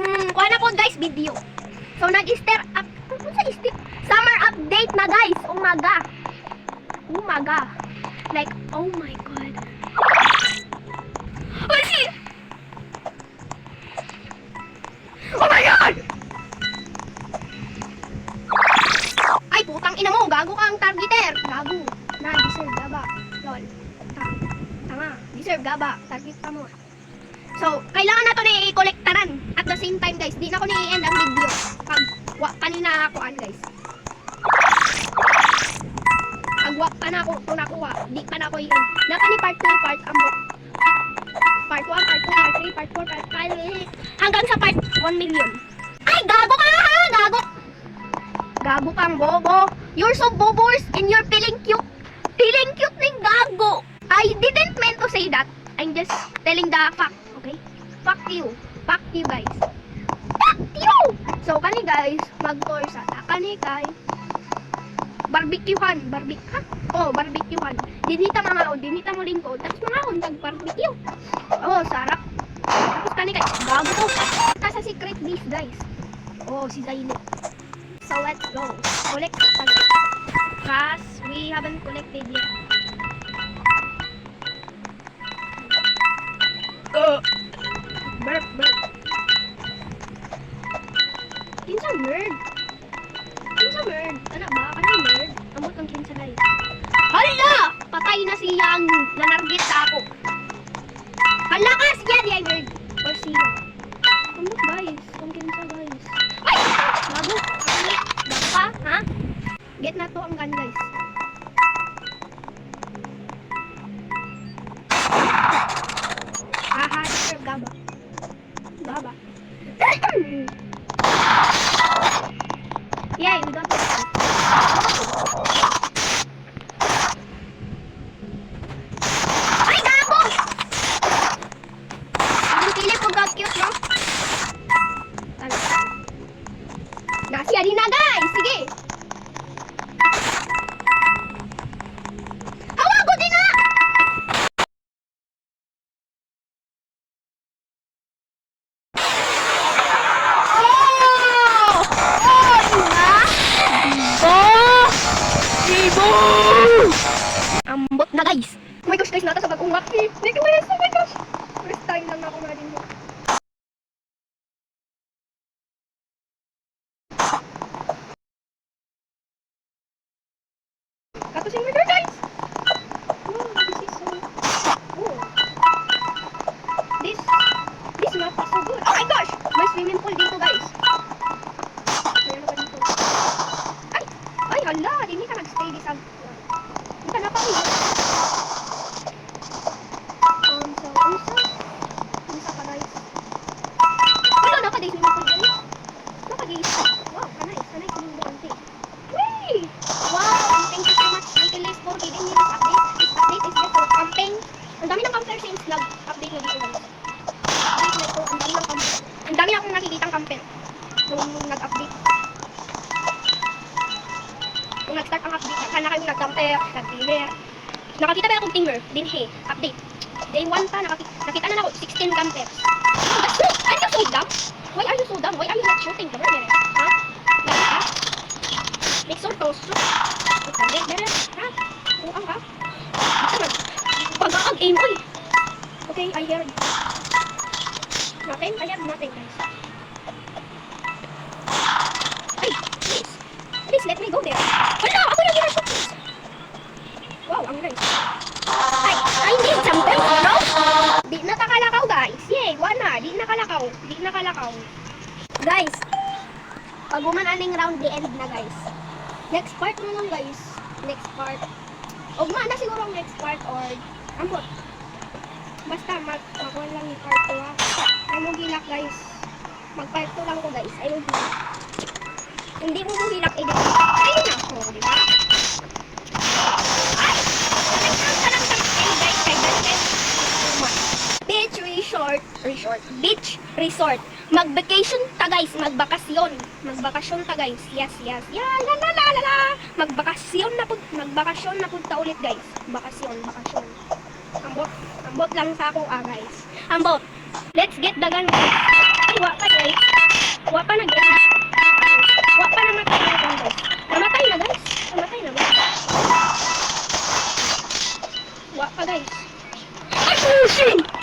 kuha na po guys video. So nag-stir up, ano sa stir? Summer update na guys. Umaga. Like, oh my god. Oh shit! Oh my god! Ay, putang ina mo, gago kang targeter. Gago. Na, deserve gaba. Lol. Tama, deserve gaba. Target ka mo. So, kailangan na to na i-collectaran. At the same time, guys, di na ako na-i-end ang video. Pag kanina ako guys. Pag pa na ako, kung nakuha, di pa na ako i-end. Naka ni part 2, part ambot. Part 1, part 2, part 3, part 4, part 5. Hanggang sa part 1 million. Ay, gago ka ha! Gago! Gago kang bobo. You're so bobos and you're feeling cute. Feeling cute ng gago. I didn't meant to say that. I'm just telling the fact. Okay? Fuck you. Fuck you guys. Fuck you! So, kani guys, mag-tour sa kani kay barbecuehan. Ha? Oh, barbecuehan. Dinita mga o, dinita mo lingkod. Tapos mga on, tag-barbecue. Oh, sarap. Tapos kani kay gago to. Nasa secret dish guys. Oh, si Zaino. So let's go. Collect tayo. Cause we haven't collected yet. Burp. Kinsa nerd? Ano ba? Ano yung nerd? Amot ang kinsa guys. Hala! Patay na siyang nanargit sa ako. Hala ka siya di ay nerd. Or sino? Amot guys. Ang kinsa guys. Ay! Bago! Gapa, ha? Get na to ang gun, guys. Haha, deserve gaba. Yay, we got this. Ay, gago! Ang pilip ko got cute, no? Nasi ari na guys, sige. Hawago din na. Ibo. Ambot na guys. Oh my gosh guys, nata sa bagong waki. Oh my gosh. First time lang ako maraming mo. Tapos yung murder guys! Oh, this is so... Oh. This map is so good. Oh my gosh! May swimming pool dito guys. Mayroon na ba dito? Ay hala! Hindi ka nag-stay di sa... Hindi ka napawin. Unsa ka guys? Wala na ka day swimming pool dito. Wala ka guys. Wow, kanay swimming pool dito. Wait! Wow! Thank you so much, Nicholas, for giving me this update. This update is just for camping. Ang dami ng camper since nag-update na dito guys. Ang dami akong nakikitang camper nung nag-update. Nung nag-start ang update, sana kayo nag-camper, nag-timer. Nakakita ba akong timer? Dinhe, update. Day 1 pa, nakita na ako 16 campers. That's so, are you so dumb? Why are you so dumb? Why are you not shooting the murderer? Ha? Nakita? Make sure to shoot. Better, ha? Buang ka? Pag-aag aim, uy! Okay, I heard. Nothing? I have nothing, guys. Ay, please. Please, let me go there. Wala! Ako yung ginashoot, please. Wow, ang nice. Ay, I need some help, you know? Di nakakalakaw, guys. Yay, wala. Di nakalakaw. Guys, pag umanaling round, the end na, guys. Next part na lang guys. Next part. Ugma na siguro ang next part or ambot. Basta mag-1 lang yung part 2 ha. Ay mo gilak guys. Mag-part 2 lang ko guys. Ay mo gilak. Hindi mo gilak edit. Ayun na ako, di ba? Ay! Beach resort. Mag-vacation ta guys, magbakasyon ta guys. Yes. Yeah, la. Magbakasyon na pud ta ulit guys. Bakasyon. Ambot lang sa ako guys. Ambot. Let's get the gun guys. Ay, wa pa guys. Wa pa na guys. Wa pa namatay na guys. Namatay na guys. Namatay na guys. Wa pa guys. Ay, pushing!